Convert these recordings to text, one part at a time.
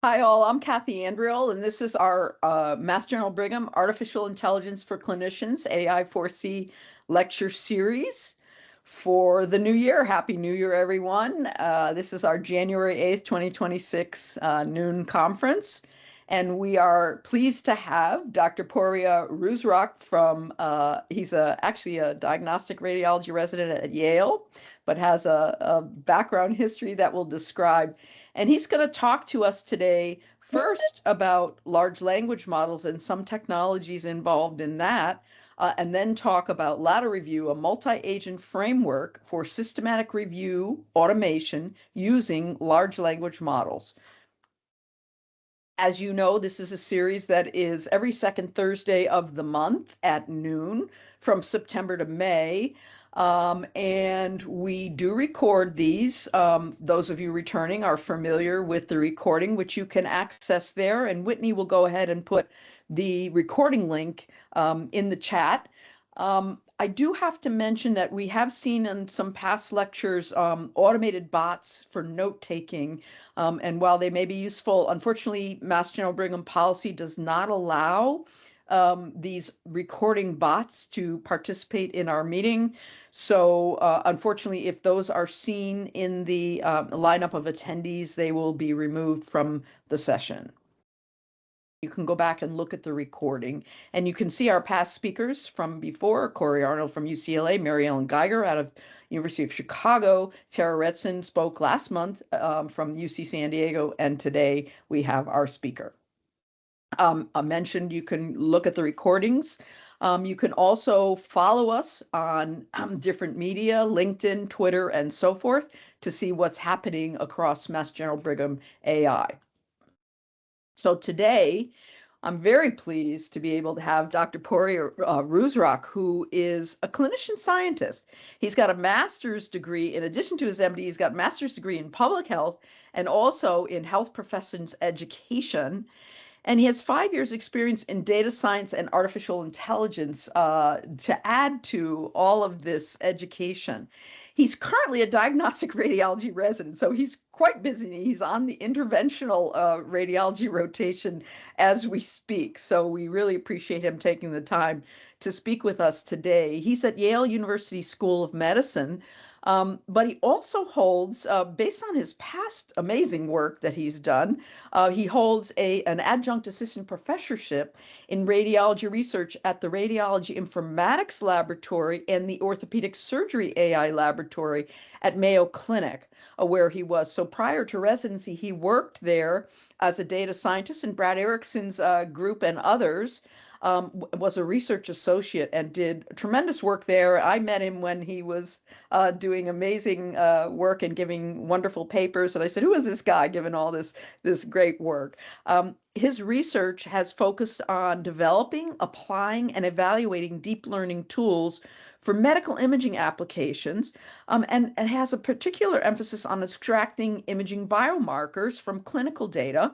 Hi all, I'm Kathy Andriel, and this is our Mass General Brigham Artificial Intelligence for Clinicians AI4C lecture series for the new year. Happy New Year, everyone. This is our January 8th, 2026 noon conference, and we are pleased to have Dr. Pouria Rouzrokh from, he's actually a diagnostic radiology resident at Yale, but has a background history that we'll describe. And he's going to talk to us today first about large language models and some technologies involved in that, and then talk about LatteReview, a multi-agent framework for systematic review automation using large language models. As you know, this is a series that is every second Thursday of the month at noon from September to May. And we do record these. Those of you returning are familiar with the recording, which you can access there. And Whitney will go ahead and put the recording link in the chat. I do have to mention that we have seen in some past lectures automated bots for note-taking. And while they may be useful, unfortunately, Mass General Brigham policy does not allow these recording bots to participate in our meeting. So unfortunately, if those are seen in the lineup of attendees, they will be removed from the session. You can go back and look at the recording, and you can see our past speakers from before: Corey Arnold from UCLA, Mary Ellen Geiger out of University of Chicago, Tara Retson spoke last month from UC San Diego, and today we have our speaker. I mentioned you can look at the recordings. You can also follow us on different media, LinkedIn, Twitter, and so forth, to see what's happening across Mass General Brigham AI. So today, I'm very pleased to be able to have Dr. Pouria Rouzrokh, who is a clinician scientist. He's got a master's degree. In addition to his MD, he's got a master's degree in public health and also in health professions education. And he has 5 years experience in data science and artificial intelligence to add to all of this education. He's currently a diagnostic radiology resident, so he's quite busy. He's on the interventional radiology rotation as we speak. So we really appreciate him taking the time to speak with us today. He's at Yale University School of Medicine, but he also holds, based on his past amazing work that he's done, he holds an adjunct assistant professorship in radiology research at the Radiology Informatics Laboratory and the Orthopedic Surgery AI Laboratory at Mayo Clinic, where he was. So prior to residency, he worked there as a data scientist in Brad Erickson's group and others. Was a research associate and did tremendous work there. I met him when he was doing amazing work and giving wonderful papers. And I said, who is this guy giving all this great work? His research has focused on developing, applying, and evaluating deep learning tools for medical imaging applications, and has a particular emphasis on extracting imaging biomarkers from clinical data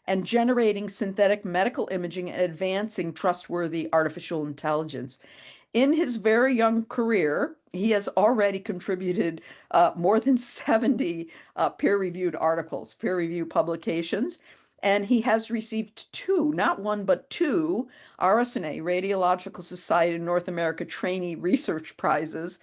and generating synthetic medical imaging and advancing trustworthy artificial intelligence. In his very young career, he has already contributed more than 70 peer-reviewed articles, peer-reviewed publications, and he has received 2, not 1, but 2 RSNA, Radiological Society of North America Trainee Research Prizes.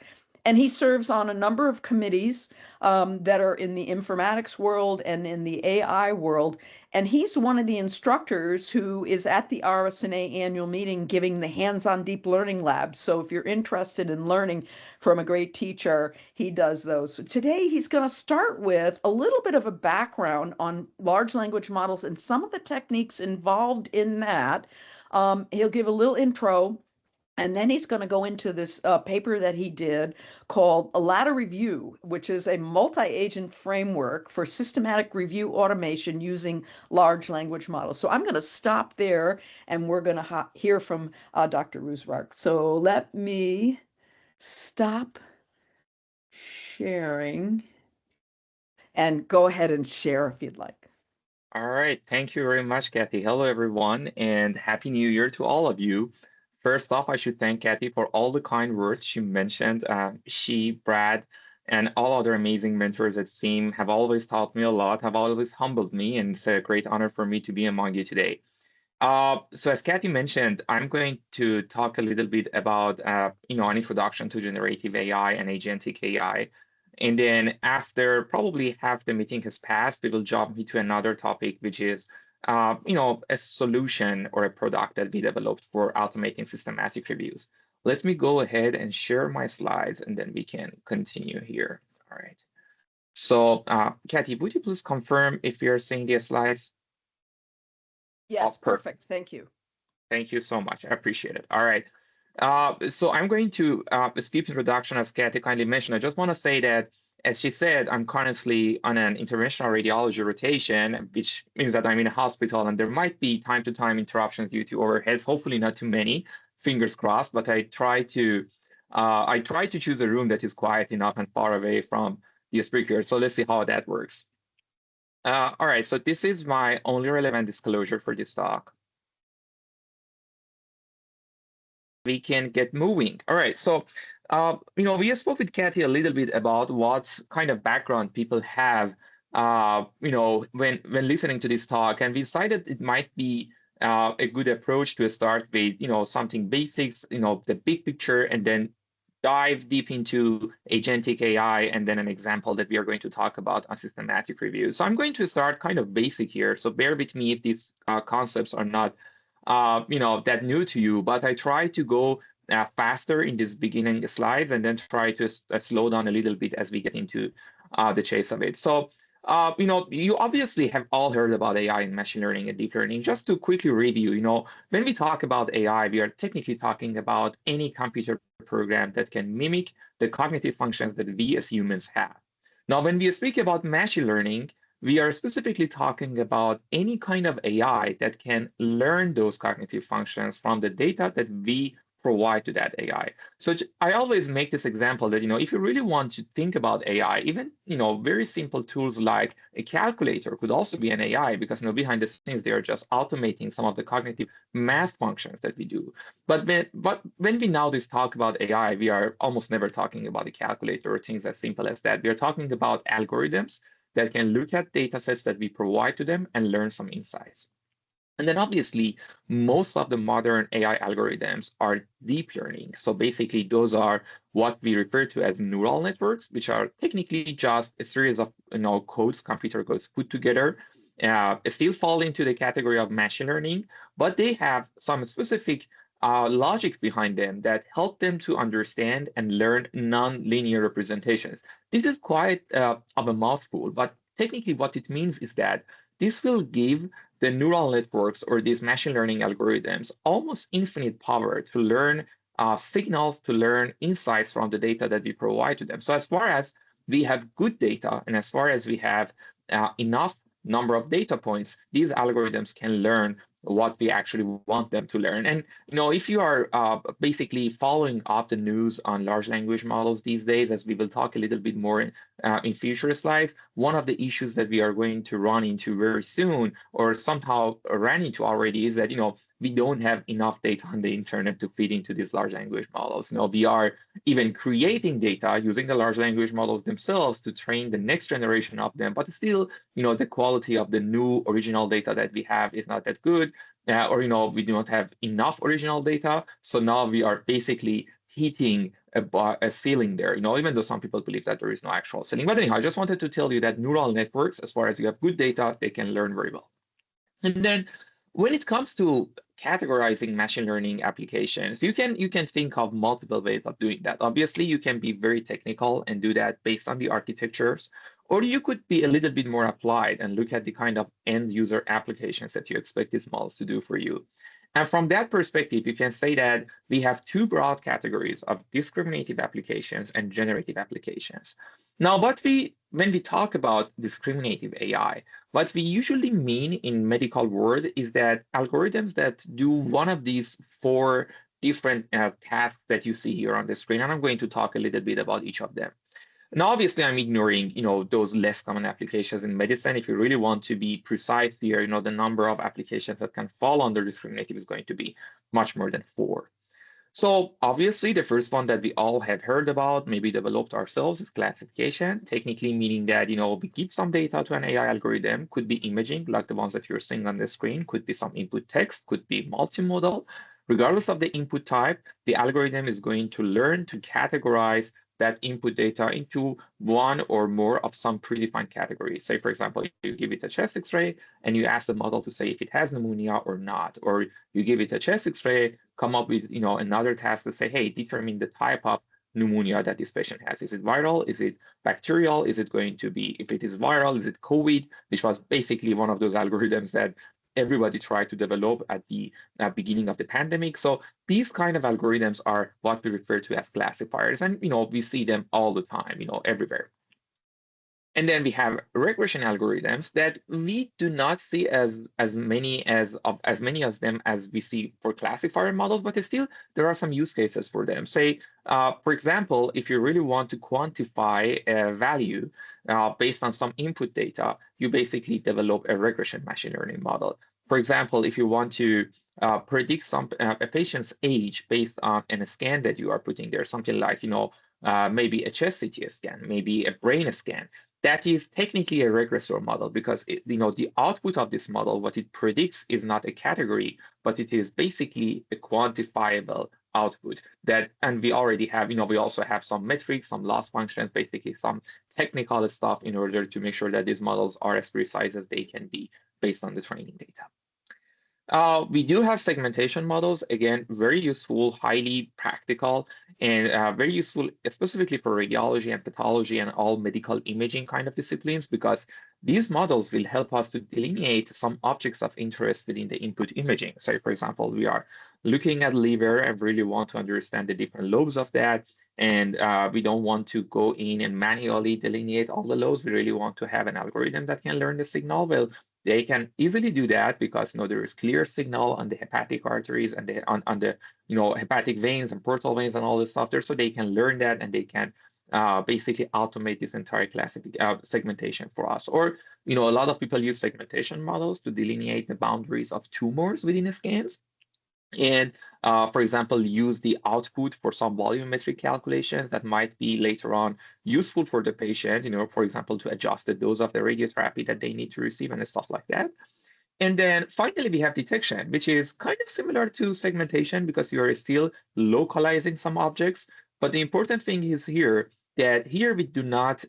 And he serves on a number of committees that are in the informatics world and in the AI world. And he's one of the instructors who is at the RSNA annual meeting giving the hands-on deep learning labs. So if you're interested in learning from a great teacher, he does those. So today, he's going to start with a little bit of a background on large language models and some of the techniques involved in that. He'll give a little intro. And then he's going to go into this paper that he did called LatteReview, which is a multi-agent framework for systematic review automation using large language models. So I'm going to stop there, and we're going to hear from Dr. Rouzrokh. So let me stop sharing and go ahead and share if you'd like. All right. Thank you very much, Kathy. Hello, everyone, and Happy New Year to all of you. First off, I should thank Kathy for all the kind words she mentioned. She, Brad, and all other amazing mentors at SEAM have always taught me a lot, have always humbled me, and it's a great honor for me to be among you today. So as Kathy mentioned, I'm going to talk a little bit about an introduction to generative AI and agentic AI. And then after probably half the meeting has passed, we will jump into another topic, which is a solution or a product that we developed for automating systematic reviews. Let me go ahead and share my slides, and then we can continue here. All right. So Kathy, would you please confirm if you're seeing the slides? Yes, perfect. Thank you. Thank you so much. I appreciate it. All right. So I'm going to skip introduction, as Kathy kindly mentioned. I just want to say that, as she said, I'm currently on an interventional radiology rotation, which means that I'm in a hospital, and there might be time to time interruptions due to overheads. Hopefully not too many, fingers crossed. But I try to choose a room that is quiet enough and far away from the Spreaker. So let's see how that works. All right. So this is my only relevant disclosure for this talk. We can get moving. All right, so we have spoke with Kathy a little bit about what kind of background people have, when listening to this talk, and we decided it might be a good approach to start with, something basics, the big picture, and then dive deep into agentic AI, and then an example that we are going to talk about on systematic review. So I'm going to start kind of basic here. So bear with me if these concepts are not that new to you, but I try to go faster in this beginning slides and then try to slow down a little bit as we get into the chase of it. So, you obviously have all heard about AI and machine learning and deep learning. Just to quickly review, when we talk about AI, we are technically talking about any computer program that can mimic the cognitive functions that we as humans have. Now, when we speak about machine learning, we are specifically talking about any kind of AI that can learn those cognitive functions from the data that we provide to that AI. So I always make this example that, if you really want to think about AI, even, very simple tools like a calculator could also be an AI, because, behind the scenes, they are just automating some of the cognitive math functions that we do. But when we nowadays talk about AI, we are almost never talking about a calculator or things as simple as that. We are talking about algorithms that can look at data sets that we provide to them and learn some insights. And then obviously, most of the modern AI algorithms are deep learning. So basically, those are what we refer to as neural networks, which are technically just a series of computer codes put together. Still fall into the category of machine learning, but they have some specific logic behind them that help them to understand and learn non-linear representations. This is quite of a mouthful, but technically what it means is that this will give the neural networks or these machine learning algorithms almost infinite power to learn signals, to learn insights from the data that we provide to them. So as far as we have good data and as far as we have enough number of data points, these algorithms can learn what we actually want them to learn. And if you are basically following up the news on large language models these days, as we will talk a little bit more in future slides, one of the issues that we are going to run into very soon, or somehow ran into already, is that we don't have enough data on the internet to feed into these large language models. We are even creating data using the large language models themselves to train the next generation of them, but still, the quality of the new original data that we have is not that good, or we do not have enough original data. So now we are basically hitting a ceiling there, even though some people believe that there is no actual ceiling. But anyhow, I just wanted to tell you that neural networks, as far as you have good data, they can learn very well. And then when it comes to categorizing machine learning applications, you can think of multiple ways of doing that. Obviously, you can be very technical and do that based on the architectures, or you could be a little bit more applied and look at the kind of end user applications that you expect these models to do for you. And from that perspective, you can say that we have two broad categories of discriminative applications and generative applications. Now, when we talk about discriminative AI, what we usually mean in medical world is that algorithms that do one of these four different tasks that you see here on the screen, and I'm going to talk a little bit about each of them. Now, obviously, I'm ignoring, those less common applications in medicine. If you really want to be precise here, the number of applications that can fall under discriminative is going to be much more than 4. So obviously, the first one that we all have heard about, maybe developed ourselves, is classification. Technically meaning that, we give some data to an AI algorithm, could be imaging, like the ones that you're seeing on the screen, could be some input text, could be multimodal. Regardless of the input type, the algorithm is going to learn to categorize that input data into one or more of some predefined categories. Say, for example, you give it a chest X-ray and you ask the model to say if it has pneumonia or not, or you give it a chest X-ray, come up with another task to say, hey, determine the type of pneumonia that this patient has. Is it viral? Is it bacterial? Is it going to be, if it is viral, is it COVID? Which was basically one of those algorithms that everybody tried to develop at the beginning of the pandemic. So these kind of algorithms are what we refer to as classifiers, and we see them all the time, everywhere. And then we have regression algorithms that we do not see as many as them as we see for classifier models, but still there are some use cases for them. Say, for example, if you really want to quantify a value based on some input data, you basically develop a regression machine learning model. For example, if you want to predict a patient's age based on a scan that you are putting there, something like maybe a chest CT scan, maybe a brain scan. That is technically a regressor model because the output of this model, what it predicts is not a category, but it is basically a quantifiable output and we already have, we also have some metrics, some loss functions, basically some technical stuff in order to make sure that these models are as precise as they can be based on the training data. We do have segmentation models, again, very useful, highly practical, and very useful specifically for radiology and pathology and all medical imaging kind of disciplines, because these models will help us to delineate some objects of interest within the input imaging. So, for example, we are looking at liver and really want to understand the different lobes of that. And we don't want to go in and manually delineate all the lobes. We really want to have an algorithm that can learn the signal. Well, they can easily do that because there is clear signal on the hepatic arteries and on the hepatic veins and portal veins and all this stuff there, so they can learn that and they can basically automate this entire segmentation for us. Or a lot of people use segmentation models to delineate the boundaries of tumors within the scans. And for example, use the output for some volumetric calculations that might be later on useful for the patient, for example, to adjust the dose of the radiotherapy that they need to receive and stuff like that. And then finally, we have detection, which is kind of similar to segmentation because you are still localizing some objects. But the important thing is here that here we do not,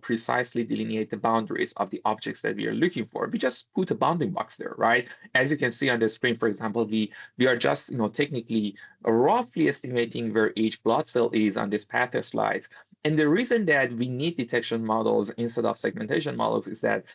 precisely delineate the boundaries of the objects that we are looking for. We just put a bounding box there, right? As you can see on the screen, for example, we are just, technically roughly estimating where each blood cell is on this path of slides. And the reason that we need detection models instead of segmentation models is that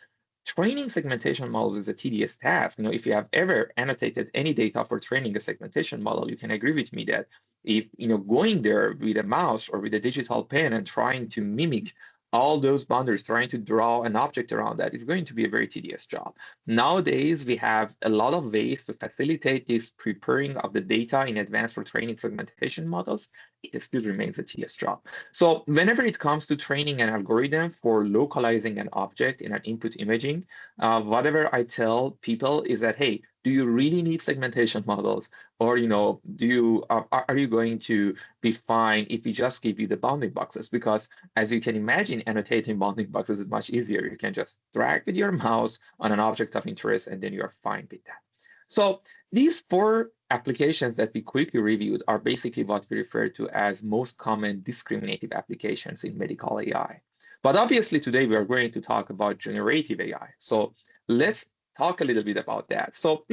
training segmentation models is a tedious task. If you have ever annotated any data for training a segmentation model, you can agree with me that if going there with a mouse or with a digital pen and trying to mimic all those boundaries, trying to draw an object around that is going to be a very tedious job. Nowadays, we have a lot of ways to facilitate this preparing of the data in advance for training segmentation models. It still remains a tedious job. So whenever it comes to training an algorithm for localizing an object in an input imaging, whatever I tell people is that, hey, do you really need segmentation models? Or, are you going to be fine if we just give you the bounding boxes? Because as you can imagine, annotating bounding boxes is much easier. You can just drag with your mouse on an object of interest, and then you're fine with that. So these 4 applications that we quickly reviewed are basically what we refer to as most common discriminative applications in medical AI. But obviously today we are going to talk about generative AI. So let's talk a little bit about that. So,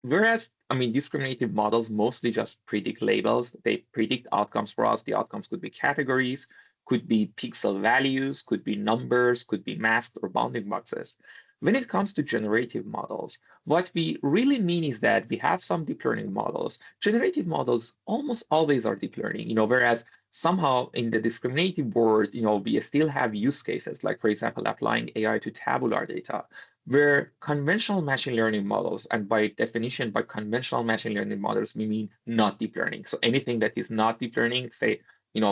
whereas, discriminative models mostly just predict labels, they predict outcomes for us. The outcomes could be categories, could be pixel values, could be numbers, could be masked or bounding boxes. When it comes to generative models, what we really mean is that we have some deep learning models. Generative models almost always are deep learning, whereas somehow in the discriminative world, we still have use cases, like, for example, applying AI to tabular data, where conventional machine learning models, and by definition, by conventional machine learning models, we mean not deep learning. So anything that is not deep learning, say,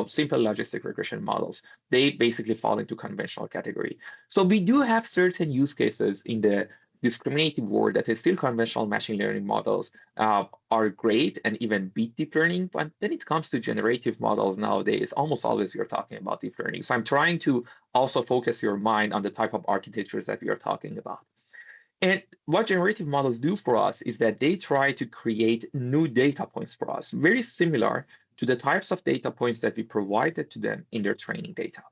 simple logistic regression models, they basically fall into conventional category. So we do have certain use cases in the discriminative world that is still conventional machine learning models are great and even beat deep learning. But when it comes to generative models nowadays, almost always we are talking about deep learning. So I'm trying to also focus your mind on the type of architectures that we are talking about. And what generative models do for us is that they try to create new data points for us, very similar to the types of data points that we provided to them in their training data.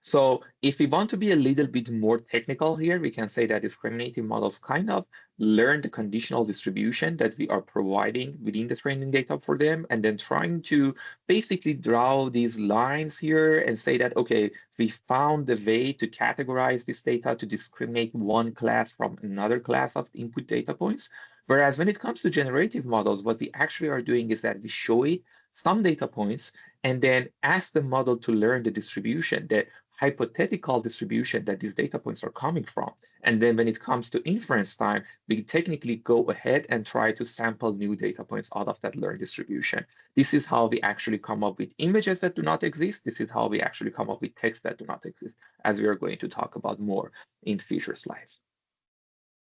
So if we want to be a little bit more technical here, we can say that discriminative models kind of learn the conditional distribution that we are providing within the training data for them, and then trying to basically draw these lines here and say that, okay, we found the way to categorize this data to discriminate one class from another class of input data points. Whereas when it comes to generative models, what we actually are doing is that we show it some data points and then ask the model to learn the distribution, the hypothetical distribution that these data points are coming from. And then when it comes to inference time, we technically go ahead and try to sample new data points out of that learned distribution. This is how we actually come up with images that do not exist. This is how we actually come up with text that do not exist, as we are going to talk about more in future slides.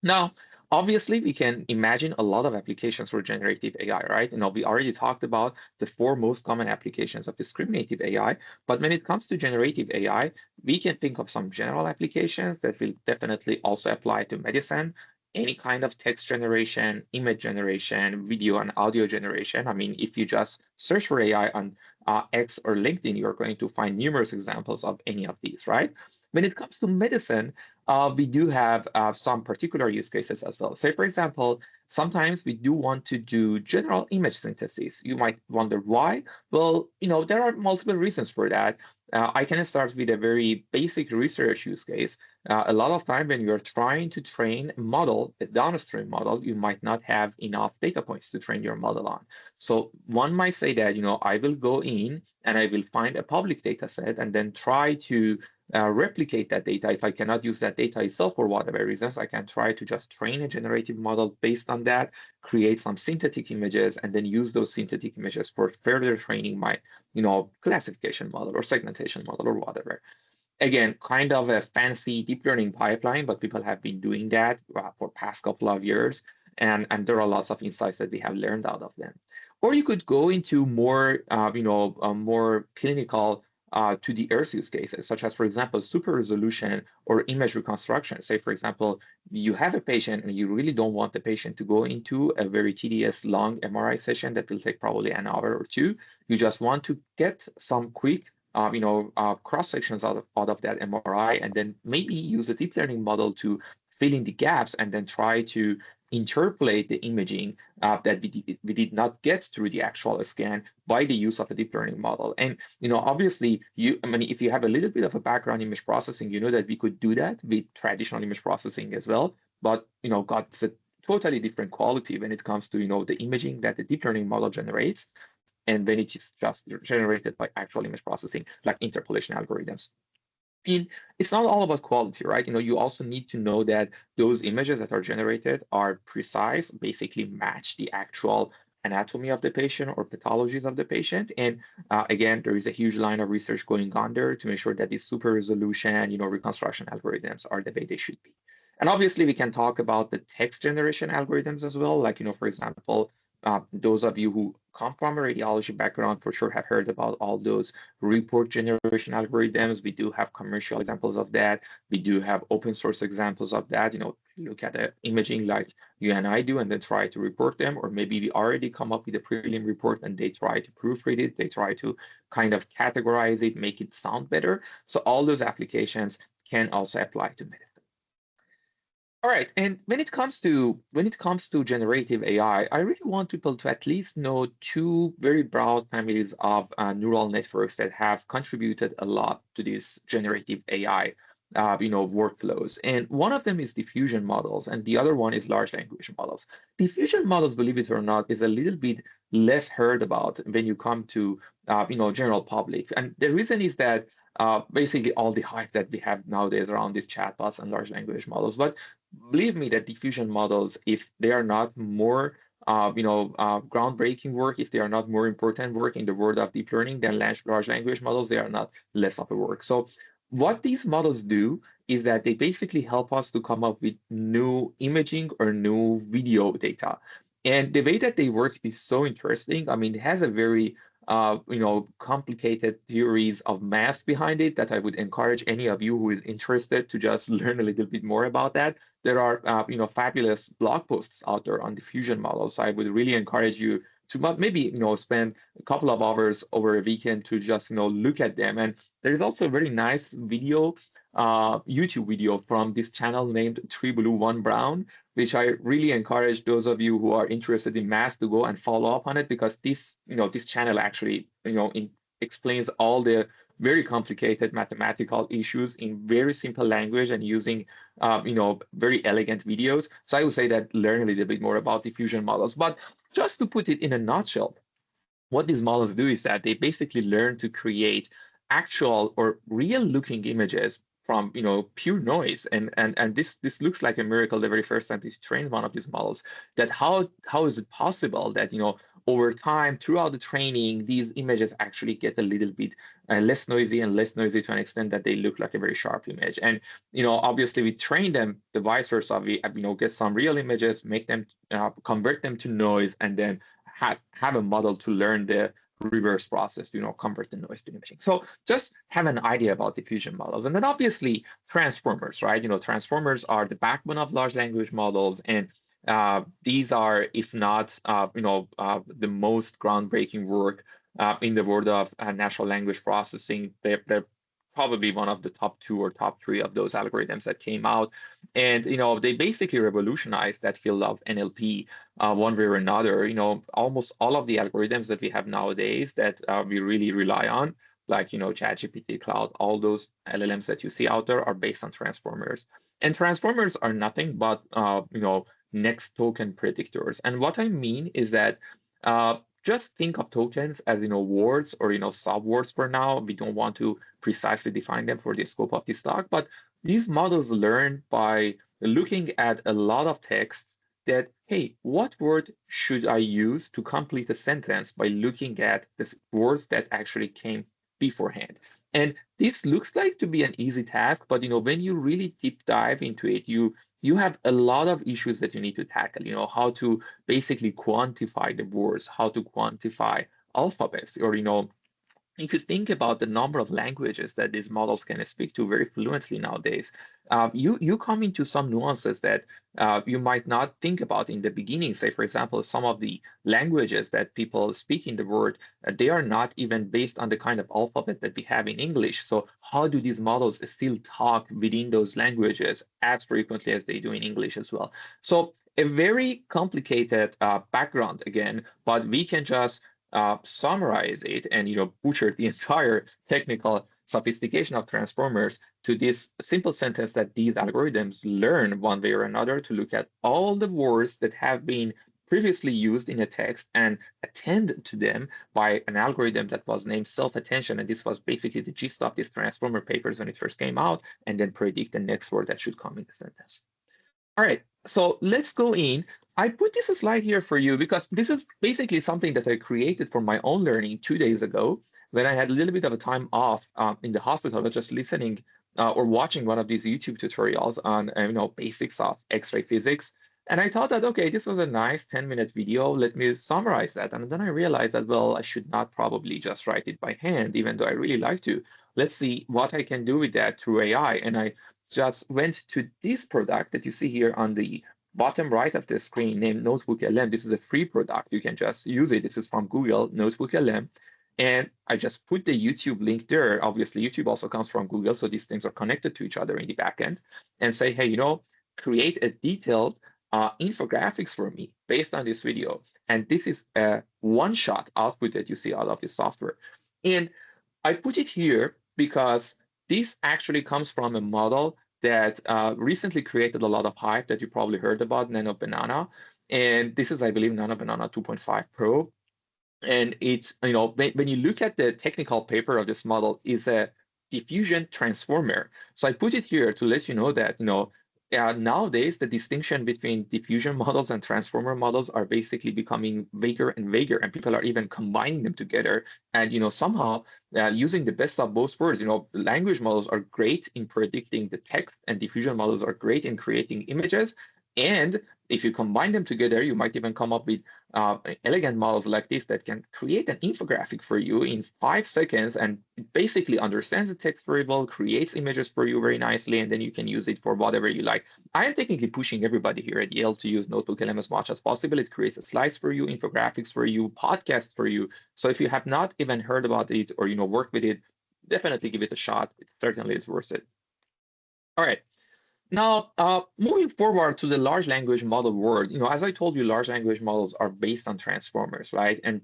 Now, obviously, we can imagine a lot of applications for generative AI, right? We already talked about the 4 most common applications of discriminative AI, but when it comes to generative AI, we can think of some general applications that will definitely also apply to medicine, any kind of text generation, image generation, video and audio generation. I mean, if you just search for AI on X or LinkedIn, you're going to find numerous examples of any of these, right? When it comes to medicine, we do have some particular use cases as well. Say, for example, sometimes we do want to do general image synthesis. You might wonder why. Well, there are multiple reasons for that. I can start with a very basic research use case. A lot of time when you're trying to train a model, a downstream model, you might not have enough data points to train your model on. So one might say that, I will go in and I will find a public data set and then try to replicate that data. If I cannot use that data itself for whatever reasons, I can try to just train a generative model based on that, create some synthetic images, and then use those synthetic images for further training my, classification model or segmentation model or whatever. Again, kind of a fancy deep learning pipeline, but people have been doing that for past couple of years, and there are lots of insights that we have learned out of them. Or you could go into more, more clinical to the earth use cases, such as, for example, super resolution or image reconstruction. Say, for example, you have a patient and you really don't want the patient to go into a very tedious, long MRI session that will take probably an hour or two. You just want to get some quick cross sections out of that MRI, and then maybe use a deep learning model to fill in the gaps and then try to interpolate the imaging that we did not get through the actual scan by the use of a deep learning model. And obviously, if you have a little bit of a background in image processing, you know that we could do that with traditional image processing as well. But got a totally different quality when it comes to the imaging that the deep learning model generates, and then it is just generated by actual image processing, like interpolation algorithms. It's not all about quality, right? You also need to know that those images that are generated are precise, basically match the actual anatomy of the patient or pathologies of the patient. And again, there is a huge line of research going on there to make sure that these super resolution, reconstruction algorithms are the way they should be. And obviously, we can talk about the text generation algorithms as well. Like, for example, those of you who come from a radiology background for sure have heard about all those report generation algorithms. We do have commercial examples of that. We do have open source examples of that. Look at the imaging like you and I do and then try to report them. Or maybe we already come up with a prelim report and they try to proofread it. They try to kind of categorize it, make it sound better. So all those applications can also apply to medicine. All right, and when it comes to generative AI, I really want people to at least know 2 very broad families of neural networks that have contributed a lot to this generative AI, workflows. And one of them is diffusion models, and the other one is large language models. Diffusion models, believe it or not, is a little bit less heard about when you come to general public, and the reason is that basically all the hype that we have nowadays around these chatbots and large language models. But believe me that diffusion models, if they are not more groundbreaking work, if they are not more important work in the world of deep learning than large language models, they are not less of a work. So what these models do is that they basically help us to come up with new imaging or new video data. And the way that they work is so interesting. I mean, it has a very complicated theories of math behind it that I would encourage any of you who is interested to just learn a little bit more about that. There are, fabulous blog posts out there on diffusion models. So I would really encourage you to maybe, spend a couple of hours over a weekend to just, look at them. And there's also a very nice video, YouTube video from this channel named 3 Blue 1 Brown, which I really encourage those of you who are interested in math to go and follow up on it, because this channel actually, explains all the very complicated mathematical issues in very simple language and using, very elegant videos. So I would say that learn a little bit more about diffusion models. But just to put it in a nutshell, what these models do is that they basically learn to create actual or real looking images from pure noise, and this looks like a miracle the very first time you train one of these models. That how is it possible that over time throughout the training these images actually get a little bit less noisy and less noisy to an extent that they look like a very sharp image. And obviously we train them the vice versa. We get some real images, make them convert them to noise, and then have a model to learn the reverse process to convert the noise to imaging. So just have an idea about diffusion models. And then obviously transformers, right? Transformers are the backbone of large language models, and these are, if not the most groundbreaking work in the world of natural language processing. They're probably one of the top 2 or top 3 of those algorithms that came out. And they basically revolutionized that field of NLP one way or another. Almost all of the algorithms that we have nowadays that we really rely on, like ChatGPT, Cloud, all those LLMs that you see out there are based on transformers. And transformers are nothing but next token predictors. And what I mean is that just think of tokens as words or subwords for now. We don't want to precisely define them for the scope of this talk, but these models learn by looking at a lot of text that, hey, what word should I use to complete a sentence, by looking at the words that actually came beforehand. And this looks like to be an easy task, but when you really deep dive into it, you have a lot of issues that you need to tackle. How to basically quantify the words, how to quantify alphabets, or if you think about the number of languages that these models can speak to very fluently nowadays, you come into some nuances that you might not think about in the beginning. Say, for example, some of the languages that people speak in the world, they are not even based on the kind of alphabet that we have in English. So how do these models still talk within those languages as frequently as they do in English as well? So a very complicated background again, but we can just summarize it and butcher the entire technical sophistication of transformers to this simple sentence that these algorithms learn one way or another to look at all the words that have been previously used in a text and attend to them by an algorithm that was named self-attention. And this was basically the gist of these transformer papers when it first came out, and then predict the next word that should come in the sentence. All right, so let's go in. I put this slide here for you because this is basically something that I created for my own learning 2 days ago when I had a little bit of a time off in the hospital, but just listening or watching one of these YouTube tutorials on basics of X-ray physics. And I thought that, okay, this was a nice 10-minute video. Let me summarize that. And then I realized that, well, I should not probably just write it by hand, even though I really like to. Let's see what I can do with that through AI. And I just went to this product that you see here on the bottom right of the screen named Notebook LM. This is a free product. You can just use it. This is from Google, Notebook LM. And I just put the YouTube link there. Obviously, YouTube also comes from Google, so these things are connected to each other in the backend. And say, hey, create a detailed infographics for me based on this video. And this is a one-shot output that you see out of this software. And I put it here because this actually comes from a model that recently created a lot of hype that you probably heard about, Nano Banana. And this is, I believe, Nano Banana 2.5 Pro. And it's, when you look at the technical paper of this model, is a diffusion transformer. So I put it here to let you know that, nowadays, the distinction between diffusion models and transformer models are basically becoming vaguer and vaguer, and people are even combining them together. And somehow using the best of both worlds. Language models are great in predicting the text, and diffusion models are great in creating images. And if you combine them together, you might even come up with elegant models like this that can create an infographic for you in 5 seconds, and it basically understands the text very well, creates images for you very nicely, and then you can use it for whatever you like. I am technically pushing everybody here at Yale to use NotebookLM as much as possible. It creates slides for you, infographics for you, podcasts for you. So if you have not even heard about it or worked with it, definitely give it a shot. It certainly is worth it. All right. Now, moving forward to the large language model world, as I told you, large language models are based on transformers, right? And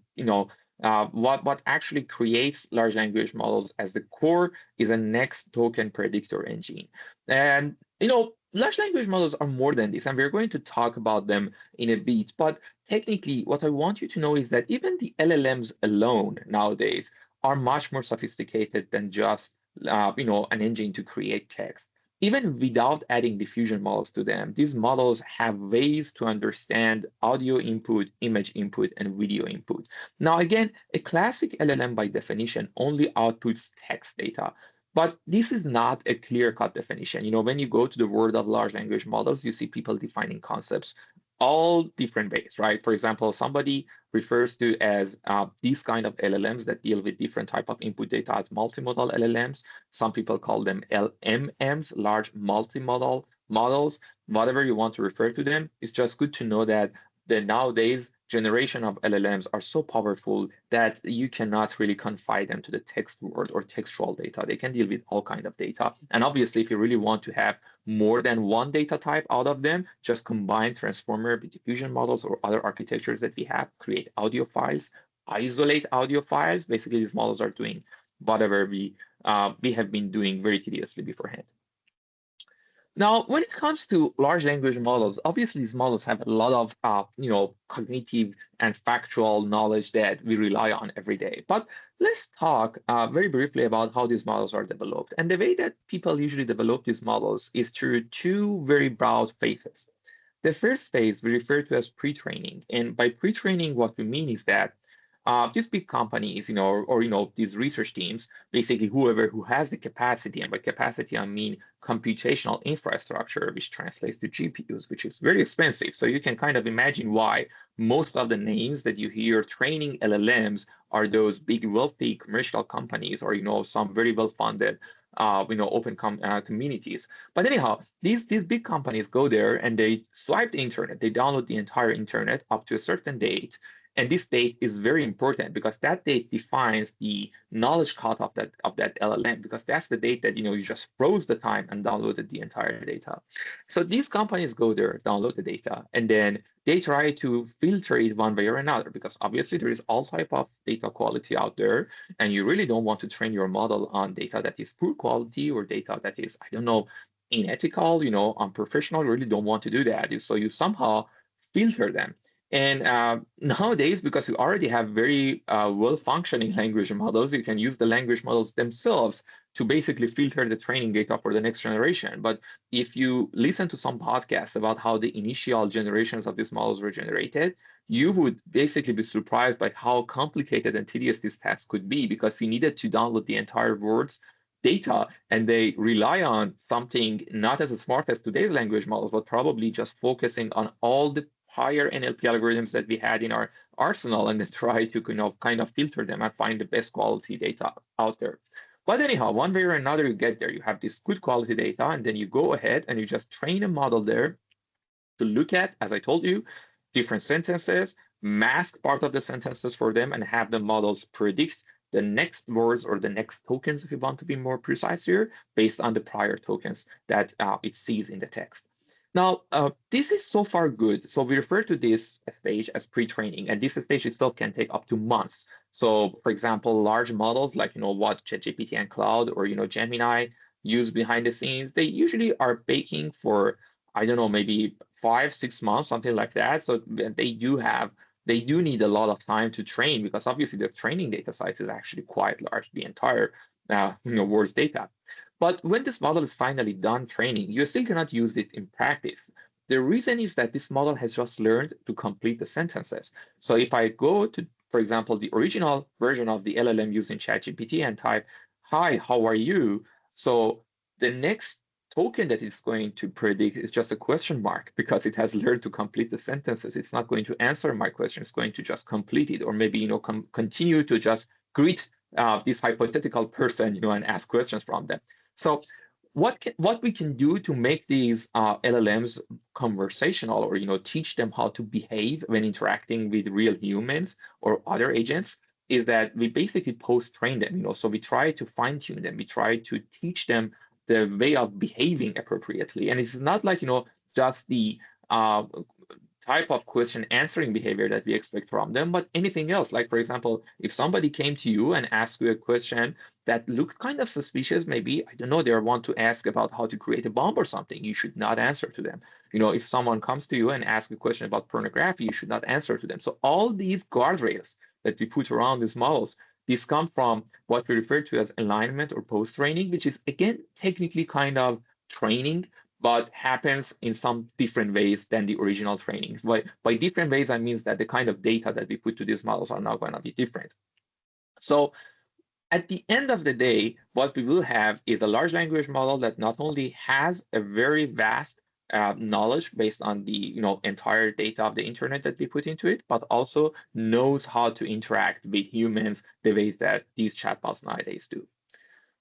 what actually creates large language models as the core is a next token predictor engine. And large language models are more than this, and we're going to talk about them in a bit. But technically, what I want you to know is that even the LLMs alone nowadays are much more sophisticated than just an engine to create text. Even without adding diffusion models to them, these models have ways to understand audio input, image input, and video input. Now, again, a classic LLM by definition only outputs text data. But this is not a clear-cut definition. When you go to the world of large language models, you see people defining concepts all different ways, right? For example, somebody refers to as these kind of LLMs that deal with different type of input data as multimodal LLMs. Some people call them LMMs, large multimodal models. Whatever you want to refer to them, it's just good to know that the nowadays generation of LLMs are so powerful that you cannot really confine them to the text world or textual data. They can deal with all kind of data. And obviously, if you really want to have more than one data type out of them, just combine transformer with diffusion models or other architectures that we have, create audio files, isolate audio files. Basically, these models are doing whatever we have been doing very tediously beforehand. Now, when it comes to large language models, obviously these models have a lot of cognitive and factual knowledge that we rely on every day. But let's talk very briefly about how these models are developed. And the way that people usually develop these models is through two very broad phases. The first phase we refer to as pre-training. And by pre-training, what we mean is that these big companies, or these research teams, basically whoever who has the capacity, and by capacity I mean computational infrastructure, which translates to GPUs, which is very expensive. So you can kind of imagine why most of the names that you hear training LLMs are those big, wealthy commercial companies, or some very well-funded open communities. But anyhow, these big companies go there and they swipe the internet, they download the entire internet up to a certain date. And this date is very important because that date defines the knowledge cut of that LLM, because that's the date that you just froze the time and downloaded the entire data. So these companies go there, download the data, and then they try to filter it one way or another, because obviously there is all type of data quality out there, and you really don't want to train your model on data that is poor quality or data that is, I don't know, unethical, unprofessional. You really don't want to do that. So you somehow filter them. And nowadays, because you already have very well-functioning language models, you can use the language models themselves to basically filter the training data for the next generation. But if you listen to some podcasts about how the initial generations of these models were generated, you would basically be surprised by how complicated and tedious this task could be, because you needed to download the entire world's data, and they rely on something not as smart as today's language models, but probably just focusing on all the higher NLP algorithms that we had in our arsenal, and then try to kind of filter them and find the best quality data out there. But anyhow, one way or another, you get there. You have this good quality data, and then you go ahead and you just train a model there to look at, as I told you, different sentences, mask part of the sentences for them, and have the models predict the next words or the next tokens, if you want to be more precise here, based on the prior tokens that it sees in the text. Now, this is so far good. So we refer to this stage as pre-training, and this stage itself can take up to months. So, for example, large models like what ChatGPT and Cloud or Gemini use behind the scenes, they usually are baking for, I don't know, maybe 5-6 months, something like that. So they do need a lot of time to train, because obviously the training data size is actually quite large, the entire world's data. But when this model is finally done training, you still cannot use it in practice. The reason is that this model has just learned to complete the sentences. So if I go to, for example, the original version of the LLM using ChatGPT and type, "Hi, how are you?" So the next token that it's going to predict is just a question mark because it has learned to complete the sentences. It's not going to answer my question. It's going to just complete it, or maybe continue to just greet this hypothetical person, and ask questions from them. So what we can do to make these LLMs conversational, or teach them how to behave when interacting with real humans or other agents, is that we basically post-train them. So we try to fine-tune them. We try to teach them the way of behaving appropriately. And it's not like just the type of question answering behavior that we expect from them, but anything else. Like, for example, if somebody came to you and asked you a question that looked kind of suspicious, maybe, I don't know, they want to ask about how to create a bomb or something, you should not answer to them. If someone comes to you and asks a question about pornography, you should not answer to them. So all these guardrails that we put around these models, these come from what we refer to as alignment or post-training, which is, again, technically kind of training, but happens in some different ways than the original training. By different ways, I mean that the kind of data that we put to these models are now going to be different. So at the end of the day, what we will have is a large language model that not only has a very vast knowledge based on the entire data of the internet that we put into it, but also knows how to interact with humans the ways that these chatbots nowadays do.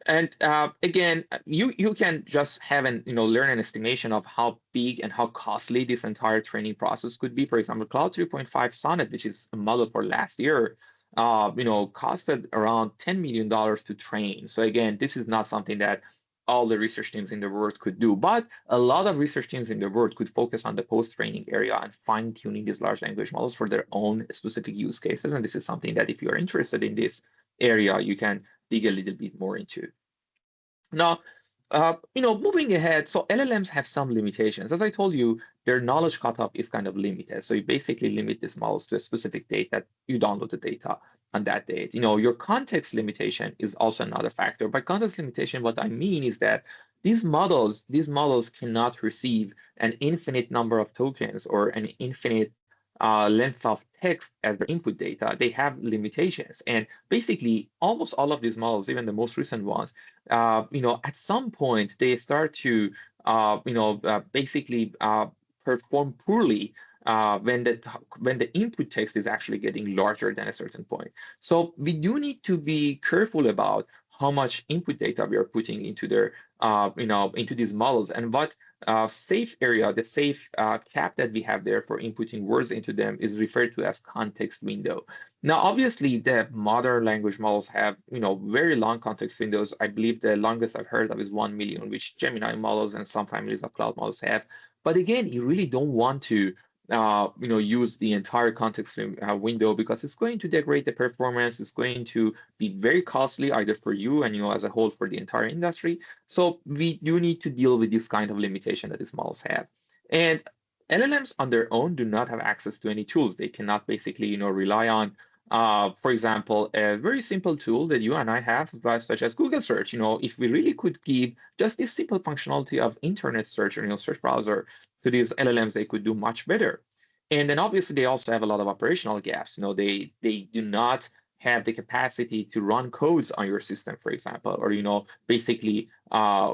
And again, you can just have learn an estimation of how big and how costly this entire training process could be. For example, Cloud 3.5 Sonnet, which is a model for last year, costed around $10 million to train. So again, this is not something that all the research teams in the world could do, but a lot of research teams in the world could focus on the post-training area and fine-tuning these large language models for their own specific use cases. And this is something that if you're interested in this area, you can dig a little bit more into. Now, moving ahead, so LLMs have some limitations. As I told you, their knowledge cutoff is kind of limited. So you basically limit these models to a specific date that you download the data on that date. Your context limitation is also another factor. By context limitation, what I mean is that these models cannot receive an infinite number of tokens or an infinite length of text as their input data. They have limitations, and basically almost all of these models, even the most recent ones, at some point they start to basically perform poorly when the input text is actually getting larger than a certain point. So we do need to be careful about how much input data we are putting into their into these models, and what safe area, the safe cap that we have there for inputting words into them is referred to as context window. Now, obviously, the modern language models have very long context windows. I believe the longest I've heard of is 1 million, which Gemini models and some families of cloud models have. But again, you really don't want to use the entire context window, because it's going to degrade the performance. It's going to be very costly either for you and as a whole for the entire industry. So we do need to deal with this kind of limitation that these models have. And LLMs on their own do not have access to any tools. They cannot basically rely on, for example, a very simple tool that you and I have, such as Google search. If we really could give just this simple functionality of internet search or search browser to these LLMs, they could do much better. And then obviously they also have a lot of operational gaps. They do not have the capacity to run codes on your system, for example, or basically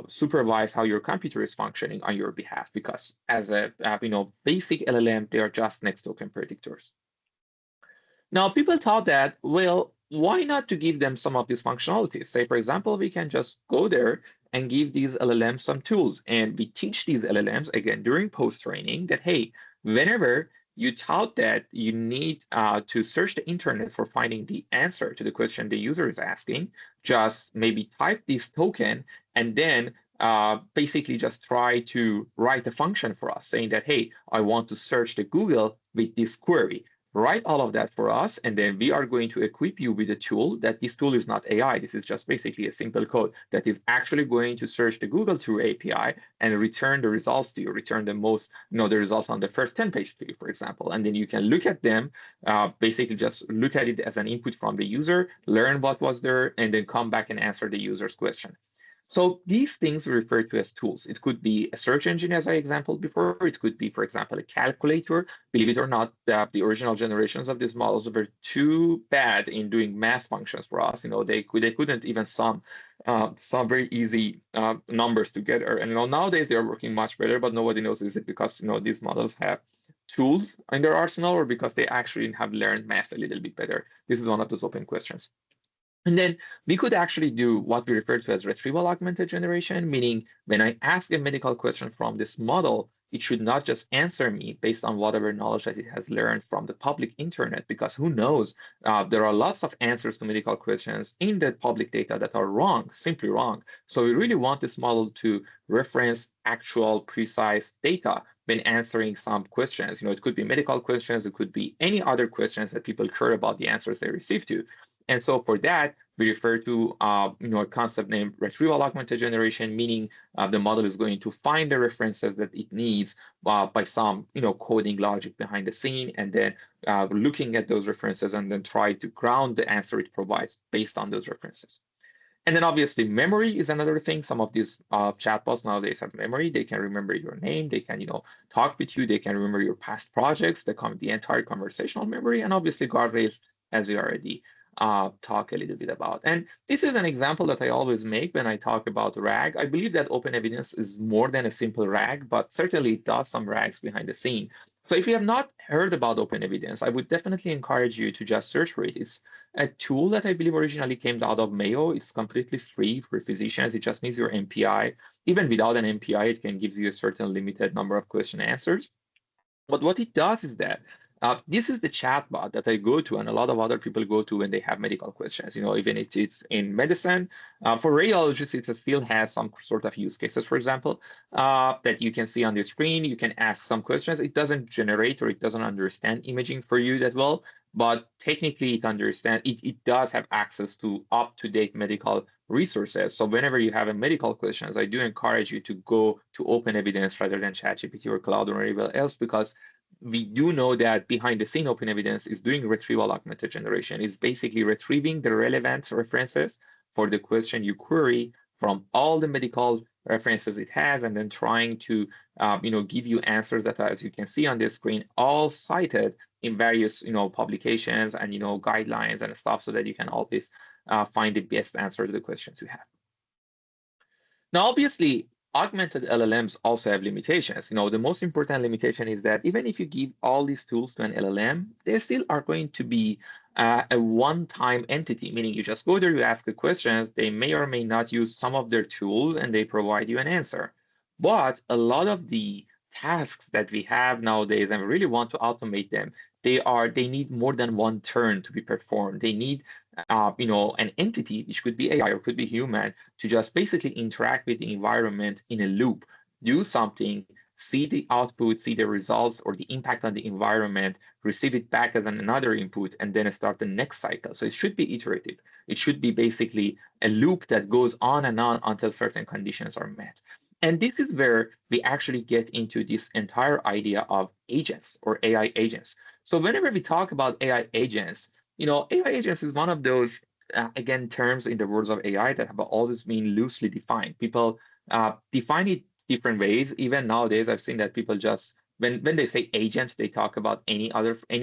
supervise how your computer is functioning on your behalf, because as a basic LLM, they are just next token predictors. Now, people thought that, well, why not to give them some of these functionalities? Say, for example, we can just go there and give these LLMs some tools, and we teach these LLMs, again, during post-training, that, hey, whenever you tout that you need to search the internet for finding the answer to the question the user is asking, just maybe type this token and then basically just try to write a function for us saying that, hey, I want to search the Google with this query. Write all of that for us, and then we are going to equip you with a tool that this tool is not AI. This is just basically a simple code that is actually going to search the Google through API and return the results to you, return the results on the first 10 pages to you, for example. And then you can look at them, basically just look at it as an input from the user, learn what was there, and then come back and answer the user's question. So these things we refer to as tools. It could be a search engine, as I exampled before. It could be, for example, a calculator. Believe it or not, the original generations of these models were too bad in doing math functions for us. They couldn't even sum some very easy numbers together. And nowadays they are working much better, but nobody knows, is it because these models have tools in their arsenal, or because they actually have learned math a little bit better? This is one of those open questions. And then we could actually do what we refer to as retrieval-augmented generation, meaning when I ask a medical question from this model, it should not just answer me based on whatever knowledge that it has learned from the public internet, because who knows, there are lots of answers to medical questions in the public data that are wrong, simply wrong. So we really want this model to reference actual precise data when answering some questions. It could be medical questions, it could be any other questions that people care about the answers they receive to. And so for that, we refer to a concept named retrieval-augmented generation, meaning the model is going to find the references that it needs by some coding logic behind the scene, and then looking at those references and then try to ground the answer it provides based on those references. And then obviously memory is another thing. Some of these chatbots nowadays have memory. They can remember your name. They can talk with you. They can remember your past projects, the entire conversational memory, and obviously guardrails, as we already talk a little bit about. And this is an example that I always make when I talk about RAG. I believe that open evidence is more than a simple RAG, but certainly it does some RAGs behind the scene. So if you have not heard about open evidence, I would definitely encourage you to just search for it. It's a tool that I believe originally came out of Mayo. It's completely free for physicians. It just needs your MPI. Even without an MPI, it can give you a certain limited number of question answers. But what it does is that this is the chatbot that I go to, and a lot of other people go to when they have medical questions. Even if it's in medicine, for radiologists, it still has some sort of use cases, for example, that you can see on the screen. You can ask some questions. It doesn't generate or it doesn't understand imaging for you that well, but technically it does have access to up-to-date medical resources. So whenever you have a medical questions, I do encourage you to go to open evidence rather than ChatGPT or Cloud or anywhere else, because we do know that behind the scene open evidence is doing retrieval augmented generation. It's basically retrieving the relevant references for the question you query from all the medical references it has, and then trying to give you answers that are, as you can see on this screen, all cited in various publications and guidelines and stuff, so that you can always find the best answer to the questions you have. Now, obviously, augmented LLMs also have limitations. The most important limitation is that even if you give all these tools to an LLM, they still are going to be a one-time entity, meaning you just go there, you ask the questions, they may or may not use some of their tools, and they provide you an answer. But a lot of the tasks that we have nowadays, and we really want to automate them, they need more than one turn to be performed. They need an entity, which could be AI or could be human, to just basically interact with the environment in a loop, do something, see the output, see the results or the impact on the environment, receive it back as another input, and then start the next cycle. So it should be iterative. It should be basically a loop that goes on and on until certain conditions are met. And this is where we actually get into this entire idea of agents or AI agents. So whenever we talk about AI agents, AI agents is one of those, again, terms in the words of AI that have always been loosely defined. People define it different ways. Even nowadays, I've seen that people just, when they say agents, they talk about any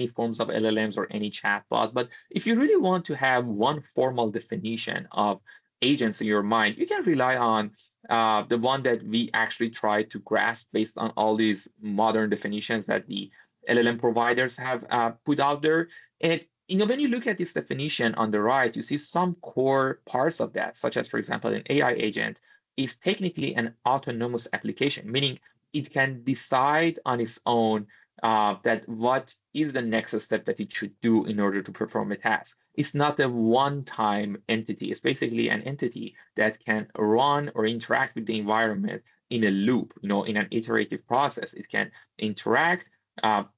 forms of LLMs or any chatbot. But if you really want to have one formal definition of agents in your mind, you can rely on the one that we actually try to grasp based on all these modern definitions that the LLM providers have put out there. And when you look at this definition on the right, you see some core parts of that, such as, for example, an AI agent is technically an autonomous application, meaning it can decide on its own that what is the next step that it should do in order to perform a task. It's not a one-time entity. It's basically an entity that can run or interact with the environment in a loop, in an iterative process. It can interact,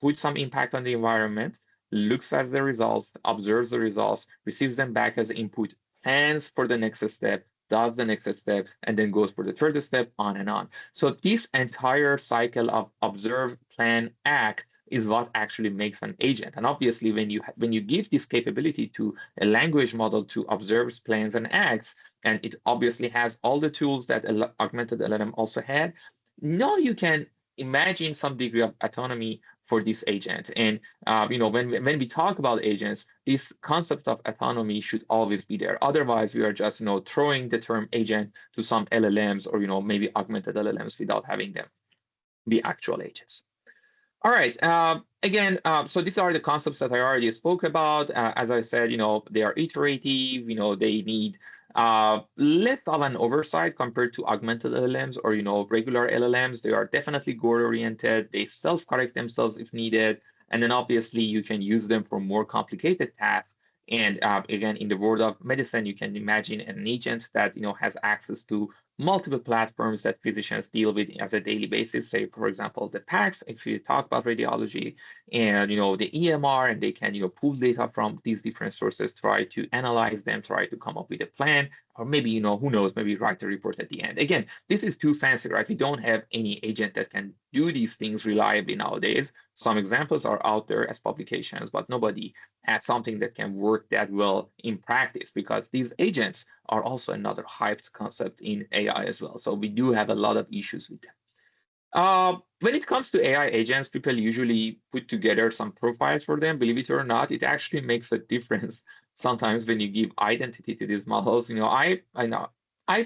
put some impact on the environment, looks at the results, observes the results, receives them back as input, plans for the next step, does the next step, and then goes for the third step, on and on. So this entire cycle of observe, plan, act is what actually makes an agent. And obviously, when you give this capability to a language model to observe, plans, and acts, and it obviously has all the tools that augmented LLM also had, now you can imagine some degree of autonomy for this agent. And when we talk about agents, this concept of autonomy should always be there. Otherwise, we are just throwing the term agent to some LLMs or maybe augmented LLMs without having them be actual agents. All right. Again, so these are the concepts that I already spoke about. As I said, they are iterative. They need less of an oversight compared to augmented LLMs or regular LLMs. They are definitely goal-oriented. They self-correct themselves if needed, and then obviously you can use them for more complicated tasks. And again, in the world of medicine, you can imagine an agent that has access to multiple platforms that physicians deal with as a daily basis. Say, for example, the PACS, if you talk about radiology, and the EMR, and they can pull data from these different sources, try to analyze them, try to come up with a plan, or maybe who knows, maybe write a report at the end. Again, this is too fancy, right? We don't have any agent that can do these things reliably nowadays. Some examples are out there as publications, but nobody has something that can work that well in practice, because these agents are also another hyped concept in AI as well. So we do have a lot of issues with them. When it comes to AI agents, people usually put together some profiles for them. Believe it or not, it actually makes a difference sometimes when you give identity to these models. I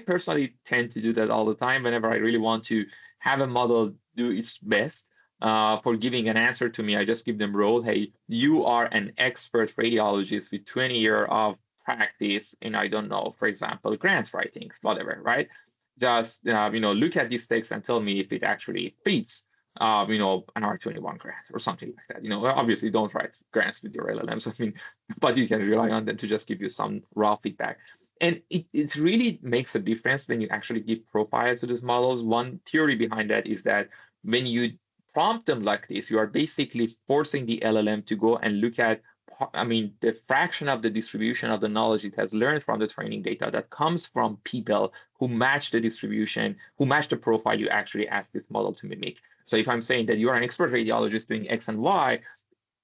personally tend to do that all the time whenever I really want to have a model do its best. For giving an answer to me, I just give them role. Hey, you are an expert radiologist with 20 years of practice in, I don't know, for example, grant writing, whatever, right? Just look at this text and tell me if it actually fits an R21 grant or something like that. Obviously don't write grants with your LLMs, but you can rely on them to just give you some raw feedback. And it really makes a difference when you actually give profiles to these models. One theory behind that is that when you prompt them like this, you are basically forcing the LLM to go and look at the fraction of the distribution of the knowledge it has learned from the training data that comes from people who match the distribution, who match the profile you actually ask this model to mimic. So if I'm saying that you're an expert radiologist doing X and Y,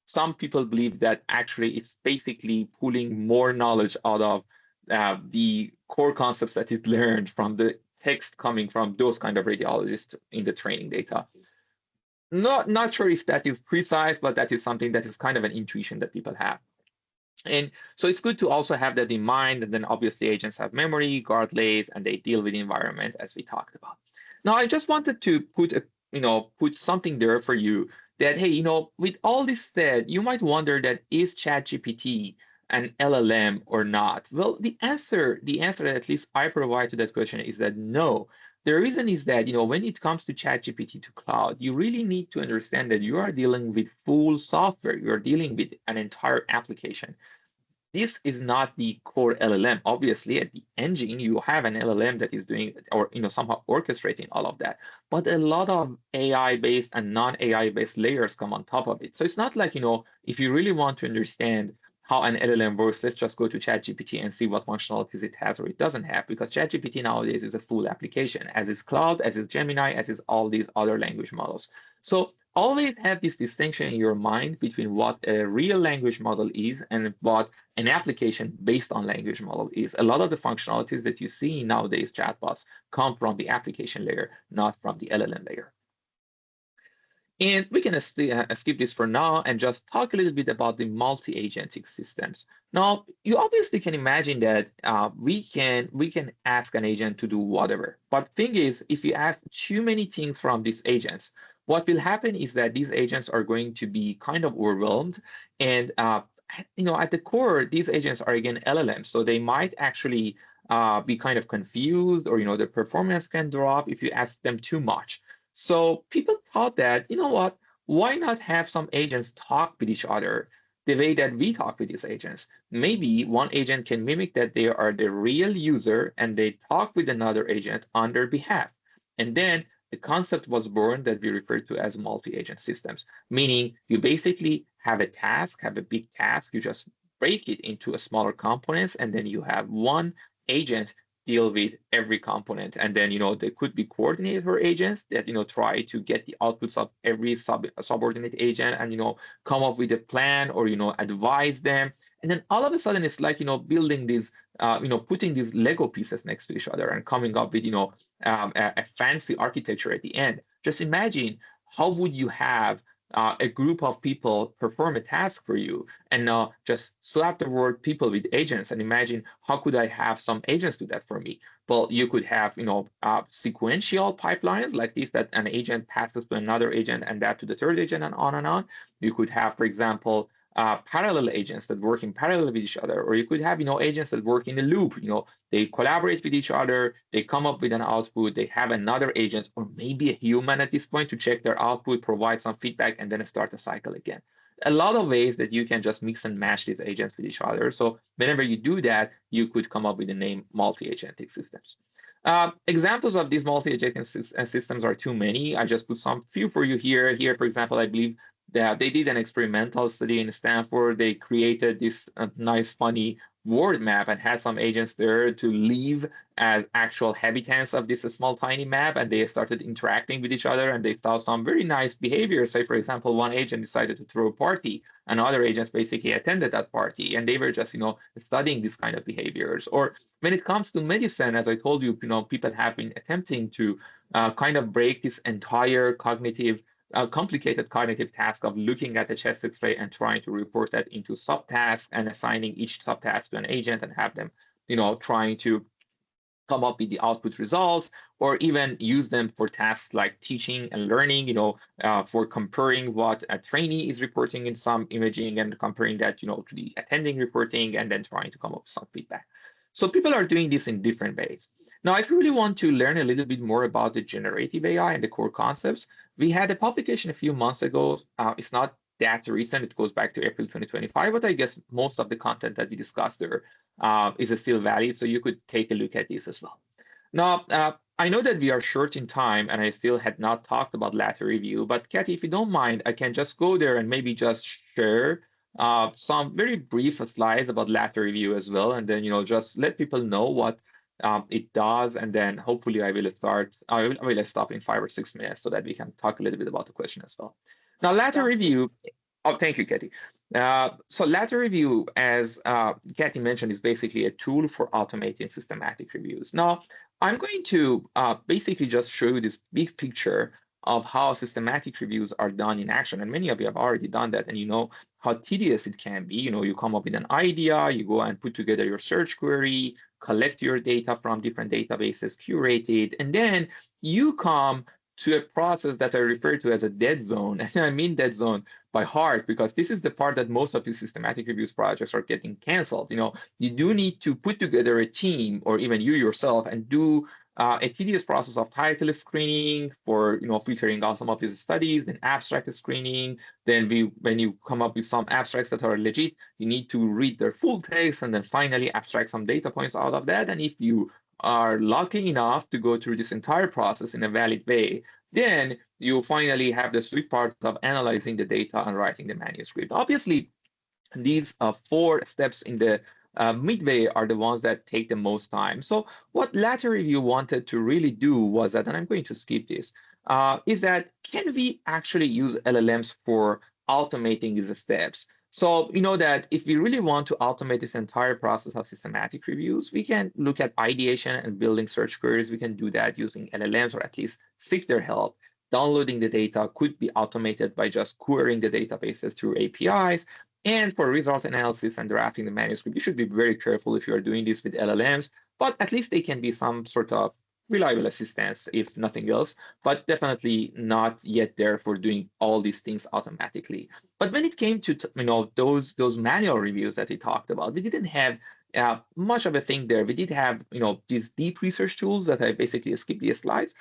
some people believe that actually it's basically pulling more knowledge out of the core concepts that it learned from the text coming from those kind of radiologists in the training data. Not sure if that is precise, but that is something that is kind of an intuition that people have. And so it's good to also have that in mind. And then obviously agents have memory, guard layers, and they deal with the environment as we talked about. Now, I just wanted to put something there for you that, hey, with all this said, you might wonder that is ChatGPT an LLM or not? Well, the answer that at least I provide to that question is that no. The reason is that, when it comes to ChatGPT to cloud, you really need to understand that you are dealing with full software. You're dealing with an entire application. This is not the core LLM. Obviously, at the engine, you have an LLM that is doing or somehow orchestrating all of that. But a lot of AI-based and non-AI-based layers come on top of it. So it's not like, if you really want to understand how an LLM works, let's just go to ChatGPT and see what functionalities it has or it doesn't have, because ChatGPT nowadays is a full application, as is Cloud, as is Gemini, as is all these other language models. So always have this distinction in your mind between what a real language model is and what an application based on language model is. A lot of the functionalities that you see nowadays chatbots come from the application layer, not from the LLM layer. And we can skip this for now and just talk a little bit about the multi-agentic systems. Now, you obviously can imagine that we can ask an agent to do whatever. But the thing is, if you ask too many things from these agents, what will happen is that these agents are going to be kind of overwhelmed. And at the core, these agents are again LLMs, so they might actually be kind of confused, or the performance can drop if you ask them too much. So people thought that, why not have some agents talk with each other the way that we talk with these agents? Maybe one agent can mimic that they are the real user and they talk with another agent on their behalf. And then the concept was born that we refer to as multi-agent systems, meaning you basically have a task, have a big task, you just break it into a smaller components, and then you have one agent deal with every component. And then, there could be coordinator agents that, try to get the outputs of every subordinate agent and, come up with a plan or, advise them. And then all of a sudden, it's like, building these, putting these Lego pieces next to each other and coming up with, a fancy architecture at the end. Just imagine, how would you have a group of people perform a task for you, and just swap the word people with agents, and imagine, how could I have some agents do that for me? Well, you could have, sequential pipelines like this, that an agent passes to another agent and that to the third agent, and on and on. You could have, for example, parallel agents that work in parallel with each other, or you could have, agents that work in a loop. They collaborate with each other, they come up with an output, they have another agent, or maybe a human at this point to check their output, provide some feedback, and then start the cycle again. A lot of ways that you can just mix and match these agents with each other. So whenever you do that, you could come up with the name multi-agentic systems. Examples of these multi-agentic systems are too many. I just put some few for you here. Here, for example, I believe that they did an experimental study in Stanford. They created this nice, funny word map and had some agents there to live as actual habitants of this small, tiny map. And they started interacting with each other, and they saw some very nice behavior. Say, for example, one agent decided to throw a party, and other agents basically attended that party, and they were just, studying these kind of behaviors. Or when it comes to medicine, as I told you, people have been attempting to kind of break this entire complicated cognitive task of looking at the chest X-ray and trying to report that into subtasks and assigning each subtask to an agent and have them, trying to come up with the output results, or even use them for tasks like teaching and learning, for comparing what a trainee is reporting in some imaging and comparing that, to the attending reporting, and then trying to come up with some feedback. So people are doing this in different ways. Now, if you really want to learn a little bit more about the generative AI and the core concepts, we had a publication a few months ago. It's not that recent. It goes back to April 2025, but I guess most of the content that we discussed there is still valid. So you could take a look at this as well. Now, I know that we are short in time, and I still had not talked about LatteReview, but Kathy, if you don't mind, I can just go there and maybe just share some very brief slides about LatteReview as well, and then, just let people know what it does, and then hopefully I will stop in 5 or 6 minutes so that we can talk a little bit about the question as well. Now, LatteReview, thank you, Kathy. So LatteReview, as Kathy mentioned, is basically a tool for automating systematic reviews. Now, I'm going to basically just show you this big picture of how systematic reviews are done in action. And many of you have already done that, and you know how tedious it can be. You come up with an idea, you go and put together your search query, collect your data from different databases, curate it, and then you come to a process that I refer to as a dead zone. And I mean dead zone by heart, because this is the part that most of these systematic reviews projects are getting canceled. You do need to put together a team, or even you yourself, and do a tedious process of title screening for filtering out some of these studies, then abstract screening. Then when you come up with some abstracts that are legit, you need to read their full text, and then finally abstract some data points out of that. And if you are lucky enough to go through this entire process in a valid way, then you finally have the sweet part of analyzing the data and writing the manuscript. Obviously, these 4 steps in the midway are the ones that take the most time. So what LatteReview wanted to really do was that, and I'm going to skip this, is that can we actually use LLMs for automating these steps? So that if we really want to automate this entire process of systematic reviews, we can look at ideation and building search queries. We can do that using LLMs, or at least seek their help. Downloading the data could be automated by just querying the databases through APIs. And for result analysis and drafting the manuscript, you should be very careful if you are doing this with LLMs, but at least they can be some sort of reliable assistance, if nothing else, but definitely not yet there for doing all these things automatically. But when it came to those manual reviews that we talked about, we didn't have much of a thing there. We did have these deep research tools that I basically skipped these slides.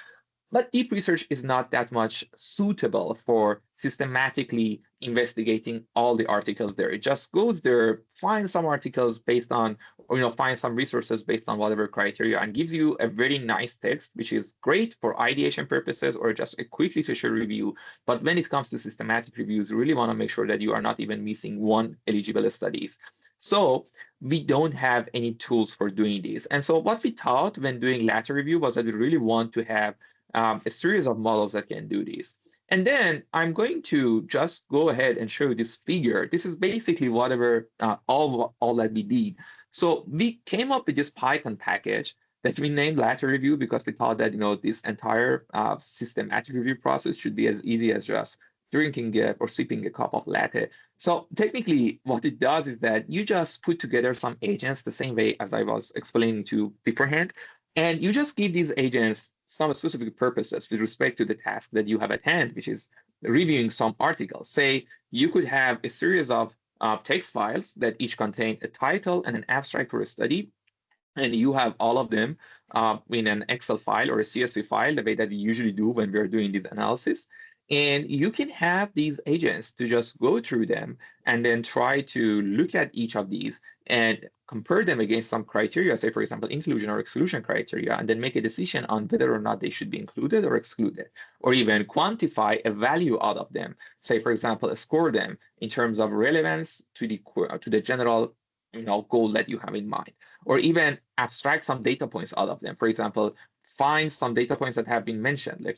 But deep research is not that much suitable for systematically investigating all the articles there. It just goes there, finds some articles based on, or finds some resources based on whatever criteria, and gives you a very nice text, which is great for ideation purposes or just a quick literature review. But when it comes to systematic reviews, you really want to make sure that you are not even missing one eligible studies. So we don't have any tools for doing this. And so what we thought when doing LatteReview was that we really want to have a series of models that can do this. And then I'm going to just go ahead and show you this figure. This is basically whatever all that we did. So we came up with this Python package that we named LatteReview because we thought that this entire systematic review process should be as easy as just drinking or sipping a cup of latte. So technically, what it does is that you just put together some agents the same way as I was explaining to beforehand, and you just give these agents some specific purposes with respect to the task that you have at hand, which is reviewing some articles. Say you could have a series of text files that each contain a title and an abstract for a study, and you have all of them in an Excel file or a CSV file, the way that we usually do when we're doing this analysis. And you can have these agents to just go through them and then try to look at each of these and compare them against some criteria, say, for example, inclusion or exclusion criteria, and then make a decision on whether or not they should be included or excluded, or even quantify a value out of them. Say, for example, score them in terms of relevance to the general goal that you have in mind, or even abstract some data points out of them. For example, find some data points that have been mentioned, like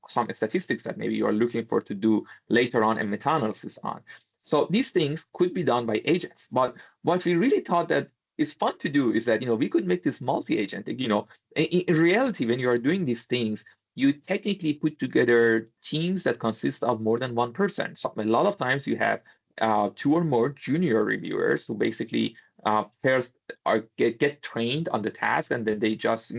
some statistics that maybe you are looking for to do later on a meta-analysis on. So these things could be done by agents. But what we really thought that is fun to do is that we could make this multi-agent. In reality, when you are doing these things, you technically put together teams that consist of more than one person. So a lot of times you have 2 or more junior reviewers who basically first get trained on the task, and then they just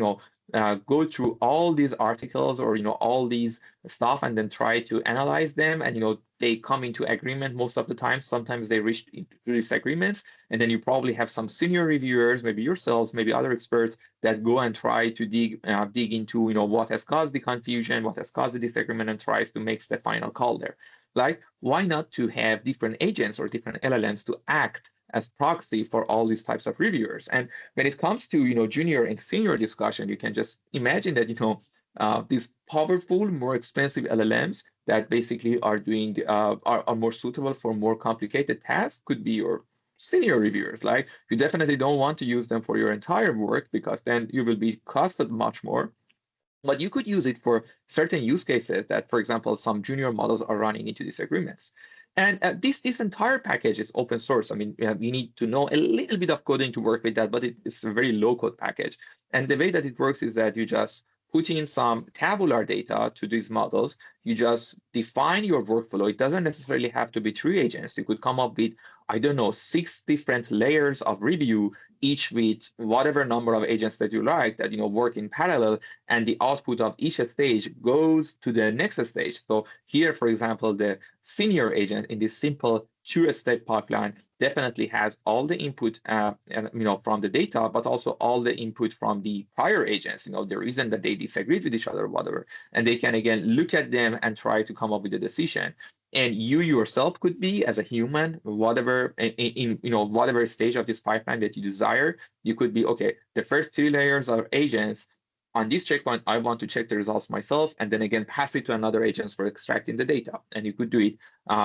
go through all these articles or all these stuff and then try to analyze them, and they come into agreement most of the time. Sometimes they reach into disagreements, and then you probably have some senior reviewers, maybe yourselves, maybe other experts, that go and try to dig into what has caused the confusion, what has caused the disagreement, and tries to make the final call there. Like, why not to have different agents or different LLMs to act as proxy for all these types of reviewers? And when it comes to junior and senior discussion, you can just imagine that these powerful, more expensive LLMs that basically are doing are more suitable for more complicated tasks could be your senior reviewers. Like, you definitely don't want to use them for your entire work because then you will be costed much more. But you could use it for certain use cases that, for example, some junior models are running into disagreements. And this entire package is open source. I mean, you need to know a little bit of coding to work with that, but it's a very low code package. And the way that it works is that you just put in some tabular data to these models. You just define your workflow. It doesn't necessarily have to be 3 agents. You could come up with, I don't know, 6 different layers of review, each with whatever number of agents that you like that work in parallel, and the output of each stage goes to the next stage. So here, for example, the senior agent in this simple 2-step pipeline definitely has all the input from the data, but also all the input from the prior agents. The reason that they disagreed with each other or whatever, and they can again look at them and try to come up with a decision. And you yourself could be, as a human, whatever in whatever stage of this pipeline that you desire, you could be, okay, the first 3 layers are agents. On this checkpoint, I want to check the results myself, and then again pass it to another agent for extracting the data. And you could do it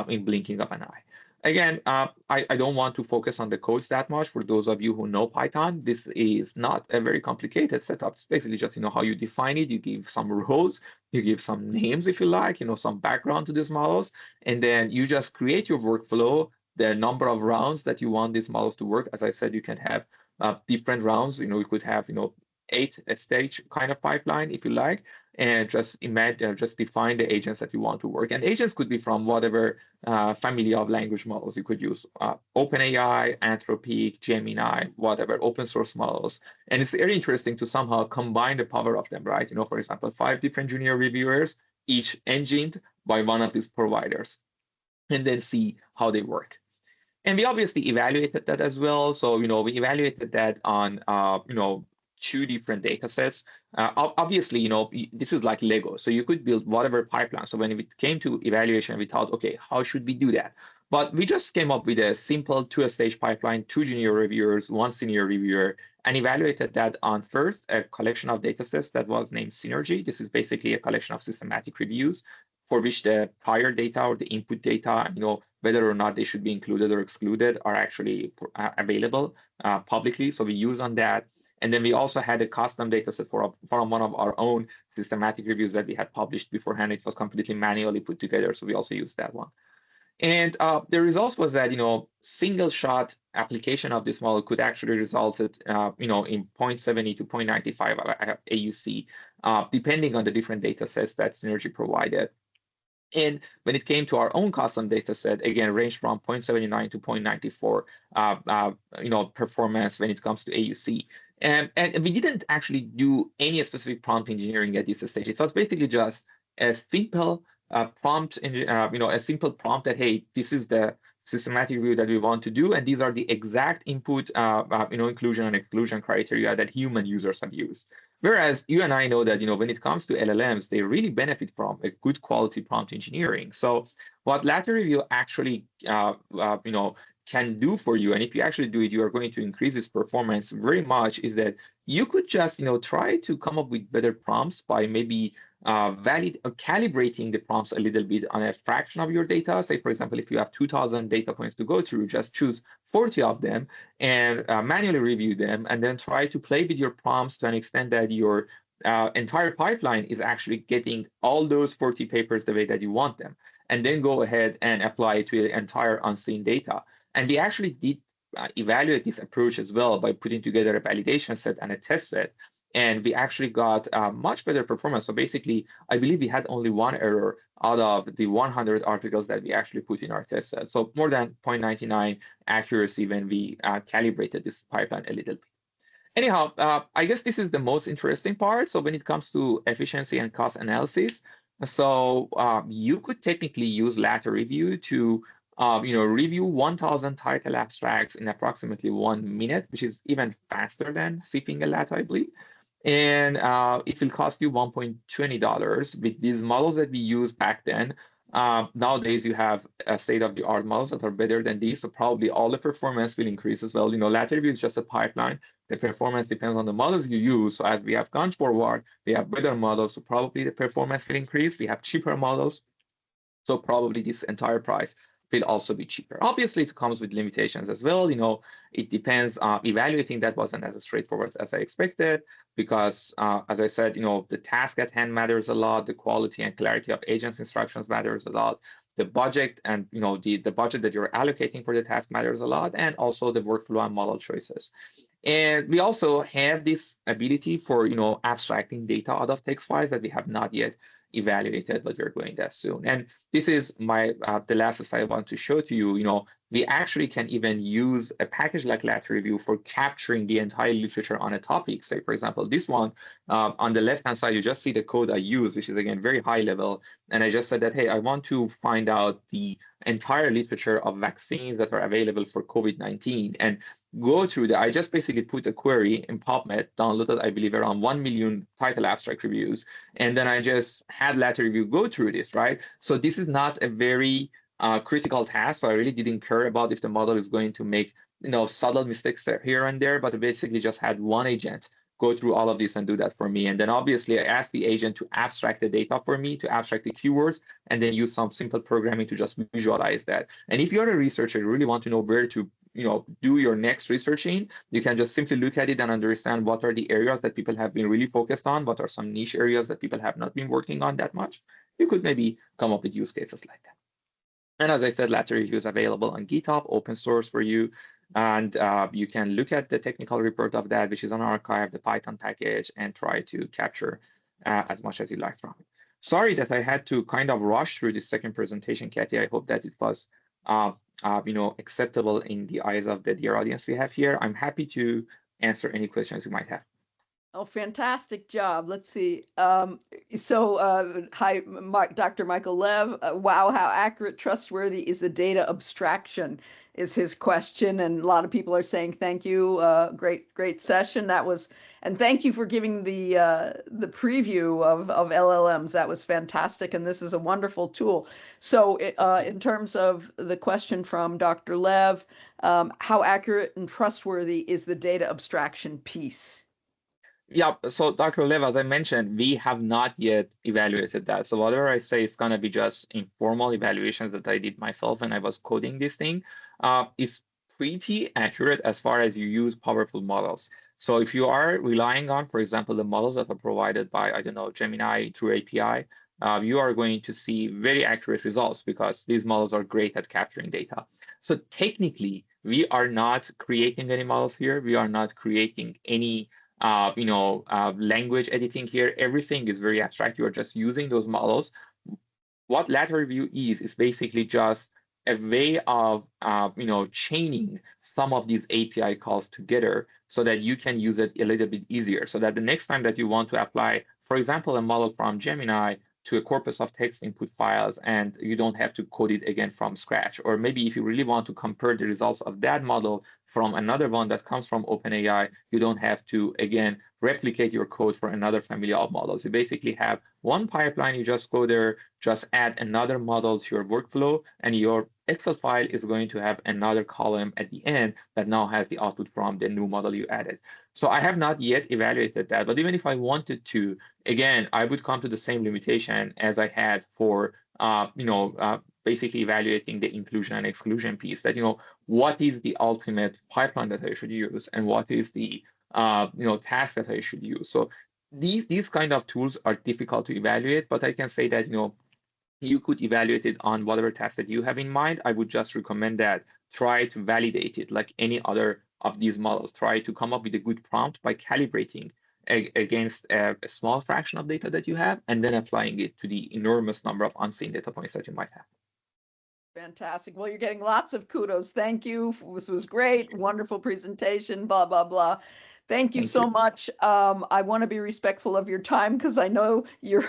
in blinking of an eye. Again, I don't want to focus on the codes that much. For those of you who know Python, this is not a very complicated setup. It's basically just how you define it. You give some rows, you give some names if you like, some background to these models, and then you just create your workflow, the number of rounds that you want these models to work. As I said, you can have different rounds. You could have 8-stage kind of pipeline if you like, and just imagine, just define the agents that you want to work. And agents could be from whatever family of language models. You could use OpenAI, Anthropic, Gemini, whatever open source models. And it's very interesting to somehow combine the power of them, right? For example, 5 different junior reviewers, each engined by one of these providers, and then see how they work. And we obviously evaluated that as well. So, we evaluated that on, 2 different data sets. Obviously, this is like Lego. So you could build whatever pipeline. So when it came to evaluation, we thought, okay, how should we do that? But we just came up with a simple 2-stage pipeline, 2 junior reviewers, 1 senior reviewer, and evaluated that on first a collection of data sets that was named Synergy. This is basically a collection of systematic reviews. for which the prior data or the input data, whether or not they should be included or excluded, are actually available publicly. So we use on that. And then we also had a custom dataset from one of our own systematic reviews that we had published beforehand. It was completely manually put together, so we also used that one. And the results was that, single shot application of this model could actually result in 0.70 to 0.95 AUC, depending on the different data sets that Synergy provided. And when it came to our own custom data set, again, ranged from 0.79 to 0.94, performance when it comes to AUC. And we didn't actually do any specific prompt engineering at this stage. It was basically just a simple prompt, a simple prompt that, hey, this is the systematic review that we want to do, and these are the exact input, inclusion and exclusion criteria that human users have used. Whereas you and I know that, when it comes to LLMs, they really benefit from a good quality prompt engineering. So what LatteReview actually, can do for you, and if you actually do it, you are going to increase its performance very much, is that you could just, try to come up with better prompts by maybe calibrating the prompts a little bit on a fraction of your data. Say, for example, if you have 2,000 data points to go through, just choose 40 of them and manually review them, and then try to play with your prompts to an extent that your entire pipeline is actually getting all those 40 papers the way that you want them, and then go ahead and apply it to the entire unseen data. And we actually did evaluate this approach as well by putting together a validation set and a test set. And we actually got much better performance. So basically, I believe we had only one error out of the 100 articles that we actually put in our test set. So more than 0.99 accuracy when we calibrated this pipeline a little bit. Anyhow, I guess this is the most interesting part. So when it comes to efficiency and cost analysis, so you could technically use LatteReview to review 1,000 title abstracts in approximately 1 minute, which is even faster than sipping a latte, I believe. And it will cost you $1.20 with these models that we used back then. Nowadays, you have state-of-the-art models that are better than these, so probably all the performance will increase as well. LatteReview is just a pipeline. The performance depends on the models you use. So as we have gone forward, we have better models, so probably the performance will increase. We have cheaper models, so probably this entire price will also be cheaper. Obviously, it comes with limitations as well. It depends. Evaluating that wasn't as straightforward as I expected, because as I said, the task at hand matters a lot. The quality and clarity of agents' instructions matters a lot. The budget and the budget that you're allocating for the task matters a lot, and also the workflow and model choices. And we also have this ability for abstracting data out of text files that we have not yet evaluated, but we're doing that soon. And this is the last slide I want to show to you. We actually can even use a package like LatteReview for capturing the entire literature on a topic. Say, for example, this one on the left-hand side, you just see the code I use, which is again very high level. And I just said that, hey, I want to find out the entire literature of vaccines that are available for COVID-19 and go through that. I just basically put a query in PubMed, downloaded, I believe, around 1 million title abstract reviews, and then I just had LatteReview go through this, right? So this is not a very critical task. So I really didn't care about if the model is going to make subtle mistakes here and there, but I basically just had one agent go through all of this and do that for me. And then obviously I asked the agent to abstract the data for me, to abstract the keywords, and then use some simple programming to just visualize that. And if you're a researcher, you really want to know where to do your next researching, you can just simply look at it and understand what are the areas that people have been really focused on, what are some niche areas that people have not been working on that much. You could maybe come up with use cases like that. And as I said, LatteReview is available on GitHub, open source for you. And you can look at the technical report of that, which is on archive, the Python package, and try to capture as much as you like from it. Sorry that I had to kind of rush through this second presentation, Kathy. I hope that it was acceptable in the eyes of the dear audience we have here. I'm happy to answer any questions you might have. Oh, fantastic job. Let's see. Hi, Dr. Michael Lev. Wow, how accurate, trustworthy is the data abstraction is his question. And a lot of people are saying, thank you. Great session. And thank you for giving the preview of LLMs. That was fantastic. And this is a wonderful tool. So in terms of the question from Dr. Lev, how accurate and trustworthy is the data abstraction piece? Yeah, so Dr. Lev, as I mentioned, we have not yet evaluated that. So whatever I say is gonna be just informal evaluations that I did myself when I was coding this thing. It's pretty accurate as far as you use powerful models. So if you are relying on, for example, the models that are provided by, I don't know, Gemini through API, you are going to see very accurate results because these models are great at capturing data. So technically, we are not creating any models here. We are not creating any language editing here. Everything is very abstract. You're just using those models. What LatteReview is basically just a way of chaining some of these API calls together so that you can use it a little bit easier. So that the next time that you want to apply, for example, a model from Gemini to a corpus of text input files, and you don't have to code it again from scratch. Or maybe if you really want to compare the results of that model from another one that comes from OpenAI, you don't have to, again, replicate your code for another family of models. You basically have one pipeline, you just go there, just add another model to your workflow, and your Excel file is going to have another column at the end that now has the output from the new model you added. So I have not yet evaluated that, but even if I wanted to, again, I would come to the same limitation as I had for basically evaluating the inclusion and exclusion piece, that what is the ultimate pipeline that I should use and what is the task that I should use. So these kind of tools are difficult to evaluate, but I can say that you could evaluate it on whatever task that you have in mind. I would just recommend that try to validate it like any other of these models. Try to come up with a good prompt by calibrating against a small fraction of data that you have, and then applying it to the enormous number of unseen data points that you might have. Fantastic. Well, you're getting lots of kudos. Thank you. This was great. Wonderful presentation, blah, blah, blah. Thank you so much. I want to be respectful of your time because I know you're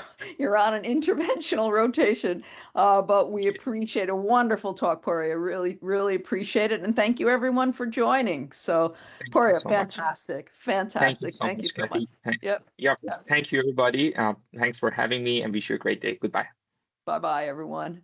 on an interventional rotation, but we appreciate a wonderful talk, Pouria. Really, really appreciate it. And thank you everyone for joining. So Pouria, fantastic. Fantastic. Thank you so much. Yep. Thank you, everybody. Thanks for having me and wish you a great day. Goodbye. Bye-bye, everyone.